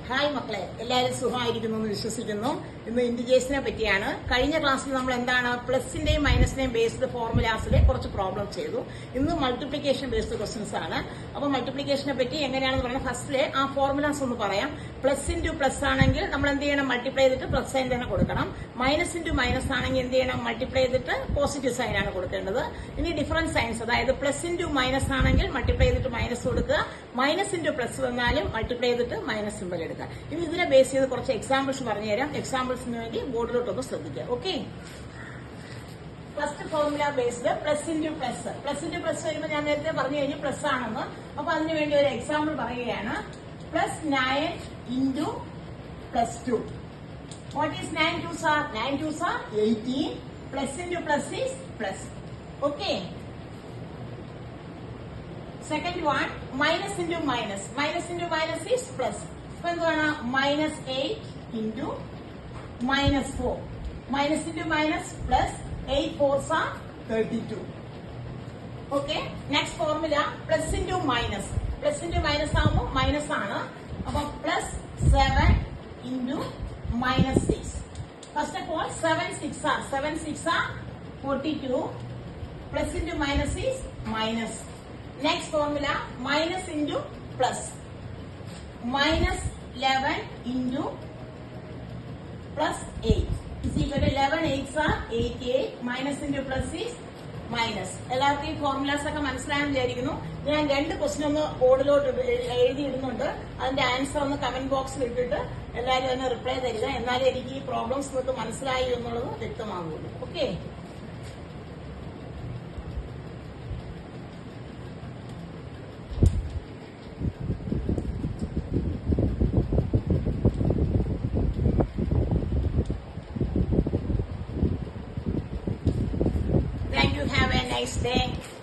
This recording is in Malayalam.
ഹായ് മക്കളെ, എല്ലാവരും സുഖമായിരിക്കുന്നു എന്ന് വിശ്വസിക്കുന്നു. ഇന്ന് ഇന്റിജേഴ്സിനെ പറ്റിയാണ്. കഴിഞ്ഞ ക്ലാസ്സിൽ നമ്മൾ എന്താണ് പ്ലസിന്റെയും മൈനസിന്റെയും ബേസ്ഡ് ഫോർമുലാസിലെ കുറച്ച് പ്രോബ്ലം ചെയ്തു. ഇന്ന് മൾട്ടിപ്ലിക്കേഷൻ ബേസ്ഡ് ക്വസ്റ്റ്യൻസ് ആണ്. അപ്പൊ മൾട്ടിപ്ലിക്കേഷനെ പറ്റി എങ്ങനെയാണെന്ന് പറഞ്ഞാൽ ഫസ്റ്റിലെ ആ ഫോർമുലാസ് ഒന്ന് പറയാം. പ്ലസ് ഇൻറ്റു പ്ലസ് ആണെങ്കിൽ നമ്മൾ എന്ത് ചെയ്യണം? മൾട്ടിപ്ലൈ ചെയ്തിട്ട് പ്ലസ് സൈൻ തന്നെ കൊടുക്കണം. മൈനസ് ഇൻറ്റു മൈനസ് ആണെങ്കിൽ എന്ത് ചെയ്യണം? മൾട്ടിപ്ലൈ ചെയ്തിട്ട് പോസിറ്റീവ് സൈൻ ആണ് കൊടുക്കേണ്ടത്. ഇനി ഡിഫറൻറ്റ് സൈൻസ്, അതായത് പ്ലസ് ഇൻറ്റു മൈനസ് ആണെങ്കിൽ മൾട്ടിപ്ലൈ ചെയ്തിട്ട് മൈനസ് കൊടുക്കുക. മൈനസ് ഇൻറ്റു പ്ലസ് വന്നാലും മൾട്ടിപ്ലൈ ചെയ്തിട്ട് മൈനസ് സിമ്പിൾ എടുക്കുക. ഇനി ഇതിനെ ബേസ് ചെയ്ത് കുറച്ച് എക്സാമ്പിൾസ് പറഞ്ഞുതരാം. എക്സാമ്പിൾസിന് വേണ്ടി ബോർഡിലോട്ടൊന്ന് ശ്രദ്ധിക്കുക. Okay, first formula based plus into plus. Plus into plus വരുമ്പോൾ ഞാൻ നേരത്തെ പറഞ്ഞു കഴിഞ്ഞു പ്ലസ് ആണെന്ന്. അപ്പൊ അതിന് വേണ്ടി ഒരു എക്സാമ്പിൾ പറയുകയാണ്. Plus 9 into plus 2. What is 9 2s are? 9 2s are 18. Plus into plus is plus. Okay. Second one, minus into minus. Minus into minus is plus. So എന്താണ്? minus 8 into minus 4. Minus into minus plus 8 4s are 32. Okay. Next formula, plus into minus. Plus into minus ആവുമ്പോൾ മൈനസ് ആണ്. അപ്പൊ plus 7 into minus 6. First of all, 7 6 are 42. Plus into minus is minus. Next formula, minus into plus. Minus 11 into plus 8 is equal to 11 8s are 88. Minus into plus is minus. എല്ലാവർക്കും ഈ ഫോർമുലാസ് ഒക്കെ മനസ്സിലായെന്ന് വിചാരിക്കുന്നു. ഞാൻ 2 ക്വസ്റ്റ്യൻ ഒന്ന് ബോർഡിലോട്ട് എഴുതിയിടുന്നുണ്ട്. അതിന്റെ ആൻസർ ഒന്ന് കമന്റ് ബോക്സിൽ ഇട്ടിട്ട് എല്ലാവരും അതിന് റിപ്ലൈ തരിക. എന്നാലേ എനിക്ക് ഈ പ്രോബ്ലംസ് നിങ്ങൾക്ക് മനസ്സിലായി എന്നുള്ളത് വ്യക്തമാകുള്ളൂ. Okay, thank you. Have a nice day.